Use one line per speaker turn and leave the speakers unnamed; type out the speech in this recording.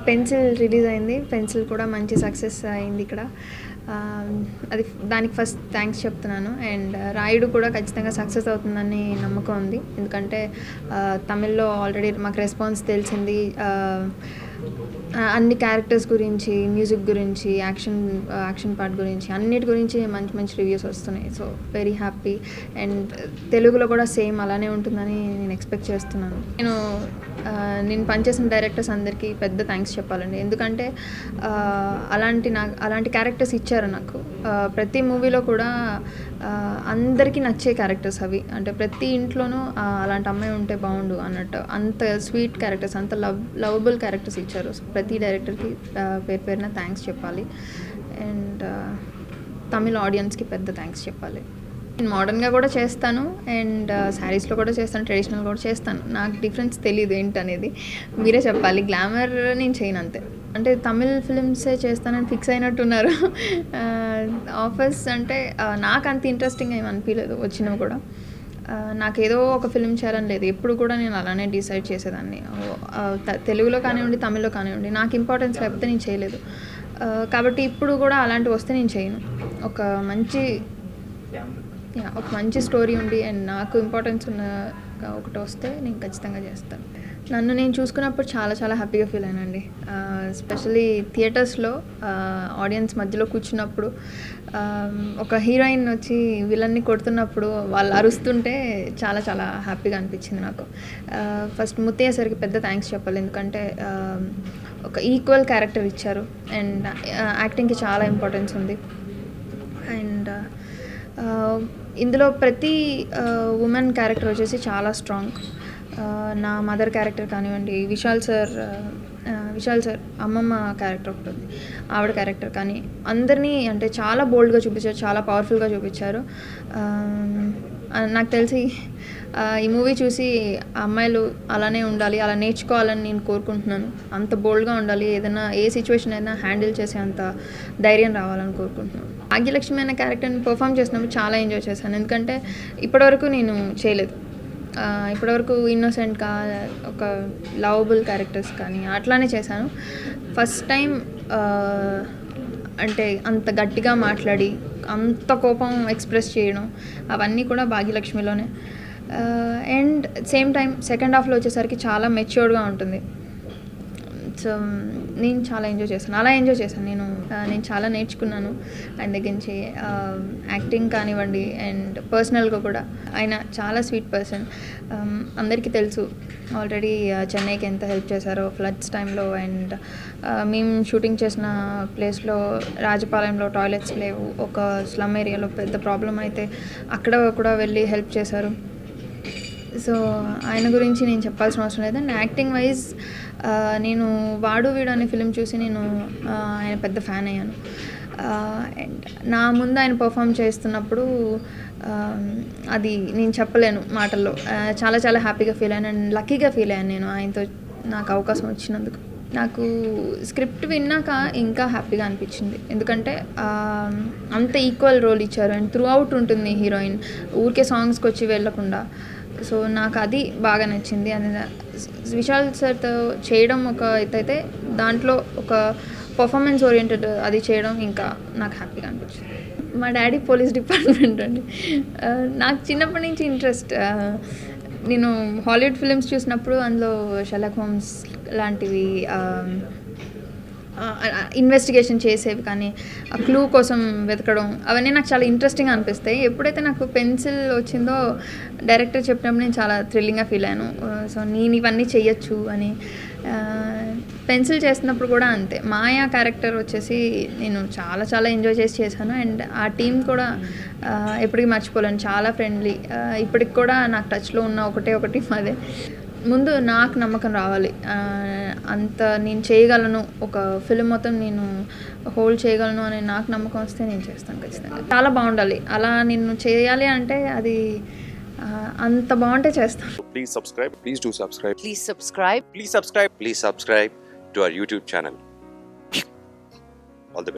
Pencil release అయింది. Pencil కూడా మంచి సక్సెస్ అయింది ఇక్కడ. అది దానికి ఫస్ట్ థ్యాంక్స్ చెప్తున్నాను. అండ్ రాయుడు కూడా ఖచ్చితంగా సక్సెస్ అవుతుందని నమ్మకం ఉంది. ఎందుకంటే తమిళ్లో ఆల్రెడీ మాకు రెస్పాన్స్ తెలిసింది. అన్ని క్యారెక్టర్స్ గురించి, మ్యూజిక్ గురించి, యాక్షన్ పార్ట్ గురించి, అన్నిటి గురించి మంచి మంచి రివ్యూస్ వస్తున్నాయి. So very happy. అండ్ తెలుగులో కూడా సేమ్ అలానే ఉంటుందని నేను ఎక్స్పెక్ట్ చేస్తున్నాను. నేను పనిచేసిన డైరెక్టర్స్ అందరికీ పెద్ద థ్యాంక్స్ చెప్పాలండి. ఎందుకంటే అలాంటి క్యారెక్టర్స్ ఇచ్చారు నాకు. ప్రతి మూవీలో కూడా అందరికీ నచ్చే క్యారెక్టర్స్ అవి. అంటే ప్రతి ఇంట్లోనూ అలాంటి అమ్మాయి ఉంటే బాగుండు అన్నట్టు అంత స్వీట్ క్యారెక్టర్స్, అంత లవబుల్ క్యారెక్టర్స్ ఇచ్చారు. ప్రతి డైరెక్టర్కి పేరున థ్యాంక్స్ చెప్పాలి. అండ్ తమిళ ఆడియన్స్కి పెద్ద థ్యాంక్స్ చెప్పాలి. నేను మోడర్న్గా కూడా చేస్తాను, అండ్ శారీస్లో కూడా చేస్తాను, ట్రెడిషనల్ కూడా చేస్తాను. నాకు డిఫరెన్స్ తెలియదు ఏంటనేది, మీరే చెప్పాలి. గ్లామర్ నేను చేయను అంతే. అంటే తమిళ్ ఫిలిమ్సే చేస్తానని ఫిక్స్ అయినట్టున్నారు. ఆఫర్స్ అంటే నాకు అంత ఇంట్రెస్టింగ్ ఏమి అనిపించలేదు వచ్చినవి కూడా. నాకు ఏదో ఒక ఫిలిం చేయాలని లేదు. ఎప్పుడు కూడా నేను అలానే డిసైడ్ చేసేదాన్ని. తెలుగులో కానివ్వండి, తమిళ్లో కానివ్వండి, నాకు ఇంపార్టెన్స్ లేకపోతే నేను చేయలేదు. కాబట్టి ఇప్పుడు కూడా అలాంటివి వస్తే నేను చేయను. ఒక మంచి స్టోరీ ఉండి అండ్ నాకు ఇంపార్టెన్స్ ఉన్న ఒకటి వస్తే నేను ఖచ్చితంగా చేస్తాను. నన్ను నేను చూసుకున్నప్పుడు చాలా చాలా హ్యాపీగా ఫీల్ అయినండి. ఎస్పెషల్లీ థియేటర్స్లో ఆడియన్స్ మధ్యలో కూర్చున్నప్పుడు ఒక హీరోయిన్ వచ్చి విలన్ని కొడుతున్నప్పుడు వాళ్ళు అరుస్తుంటే చాలా చాలా హ్యాపీగా అనిపించింది నాకు. ఫస్ట్ ముత్తయ్య సార్కి పెద్ద థ్యాంక్స్ చెప్పాలి. ఎందుకంటే ఒక ఈక్వల్ క్యారెక్టర్ ఇచ్చారు అండ్ యాక్టింగ్కి చాలా ఇంపార్టెన్స్ ఉంది. అండ్ ఇందులో ప్రతి ఉమెన్ క్యారెక్టర్ వచ్చేసి చాలా స్ట్రాంగ్. నా మదర్ క్యారెక్టర్ కానివ్వండి, విశాల్ సార్ అమ్మమ్మ క్యారెక్టర్ ఒకటి ఉంది, ఆవిడ క్యారెక్టర్ కానీ అందరినీ అంటే చాలా బోల్డ్గా చూపించారు, చాలా పవర్ఫుల్గా చూపించారు. నాకు తెలిసి ఈ మూవీ చూసి అమ్మాయిలు అలానే ఉండాలి, అలా నేర్చుకోవాలని నేను కోరుకుంటున్నాను. అంత బోల్డ్గా ఉండాలి, ఏదైనా ఏ సిచ్యువేషన్ అయినా హ్యాండిల్ చేసే అంత ధైర్యం రావాలని కోరుకుంటున్నాను. భాగ్యలక్ష్మి అనే క్యారెక్టర్ని పర్ఫామ్ చేసినప్పుడు చాలా ఎంజాయ్ చేశాను. ఎందుకంటే ఇప్పటివరకు నేను చేయలేదు. ఇప్పటివరకు ఇన్నోసెంట్గా ఒక లవబుల్ క్యారెక్టర్స్ కానీ అట్లానే చేశాను. ఫస్ట్ టైం అంటే అంత గట్టిగా మాట్లాడి అంత కోపం ఎక్స్ప్రెస్ చేయడం అవన్నీ కూడా భాగ్యలక్ష్మిలోనే. అండ్ సేమ్ టైం సెకండ్ హాఫ్లో వచ్చేసరికి చాలా మెచ్యూర్డ్గా ఉంటుంది. సో నేను చాలా ఎంజాయ్ చేశాను. అలా ఎంజాయ్ చేశాను నేను చాలా నేర్చుకున్నాను ఆయన దగ్గర నుంచి. యాక్టింగ్ కానివ్వండి అండ్ పర్సనల్గా కూడా ఆయన చాలా స్వీట్ పర్సన్. అందరికీ తెలుసు ఆల్రెడీ చెన్నైకి ఎంత హెల్ప్ చేశారో ఫ్లడ్స్ టైంలో. అండ్ మేము షూటింగ్ చేసిన ప్లేస్లో రాజపాలెంలో టాయిలెట్స్ లేవు, ఒక స్లమ్ ఏరియాలో పెద్ద ప్రాబ్లం అయితే అక్కడ కూడా వెళ్ళి హెల్ప్ చేశారు. సో ఆయన గురించి నేను చెప్పాల్సిన అవసరం లేదు. అండ్ యాక్టింగ్ వైజ్ నేను వాడు వీడు అనే ఫిలిం చూసి నేను ఆయన పెద్ద ఫ్యాన్ అయ్యాను. అండ్ నా ముందు ఆయన పర్ఫామ్ చేస్తున్నప్పుడు అది నేను చెప్పలేను మాటల్లో. చాలా చాలా హ్యాపీగా ఫీల్ అయ్యాను అండ్ లక్కీగా ఫీల్ అయ్యాను నేను ఆయనతో నాకు అవకాశం వచ్చినందుకు. నాకు స్క్రిప్ట్ విన్నాక ఇంకా హ్యాపీగా అనిపించింది. ఎందుకంటే అంత ఈక్వల్ రోల్ ఇచ్చారు అండ్ త్రూ అవుట్ ఉంటుంది హీరోయిన్, ఊరికే సాంగ్స్కి వచ్చి వెళ్ళకుండా. సో నాకు అది బాగా నచ్చింది. అది విశాల్ సార్తో చేయడం ఒక అయితే దాంట్లో ఒక పర్ఫార్మెన్స్ ఓరియంటెడ్ అది చేయడం ఇంకా నాకు హ్యాపీగా అనిపించింది. మా డాడీ పోలీస్ డిపార్ట్మెంట్ అండి. నాకు చిన్నప్పటి నుంచి ఇంట్రెస్ట్. నేను హాలీవుడ్ ఫిలిమ్స్ చూసినప్పుడు అందులో షెర్లాక్ హోమ్స్ లాంటివి ఇన్వెస్టిగేషన్ చేసేవి కానీ ఆ క్లూ కోసం వెతకడం అవన్నీ నాకు చాలా ఇంట్రెస్టింగ్గా అనిపిస్తాయి. ఎప్పుడైతే నాకు పెన్సిల్ వచ్చిందో డైరెక్టర్ చెప్పినప్పుడు నేను చాలా థ్రిల్లింగ్గా ఫీల్ అయ్యాను. సో నేను ఇవన్నీ చెయ్యొచ్చు అని. పెన్సిల్ చేస్తున్నప్పుడు కూడా అంతే. మాయా క్యారెక్టర్ వచ్చేసి నేను చాలా చాలా ఎంజాయ్ చేశాను. అండ్ ఆ టీం కూడా ఎప్పటికీ మర్చిపోలేను, చాలా ఫ్రెండ్లీ. ఇప్పటికి కూడా నాకు టచ్లో ఉన్న ఒకటి మాదే. ముందు నాకు నమ్మకం రావాలి, అంత నేను చేయగలను, ఒక ఫిల్మ్ మొత్తం నేను హోల్డ్ చేయగలను అనే నాకు నమ్మకం వస్తే నేను చేస్తాను ఖచ్చితంగా. చాలా బాగుండాలి, అలా నేను చేయాలి అంటే అది అంత బాగుంటే చేస్తాను.
Please subscribe. Please do subscribe.
Please subscribe.
Please subscribe. Please subscribe to our YouTube channel.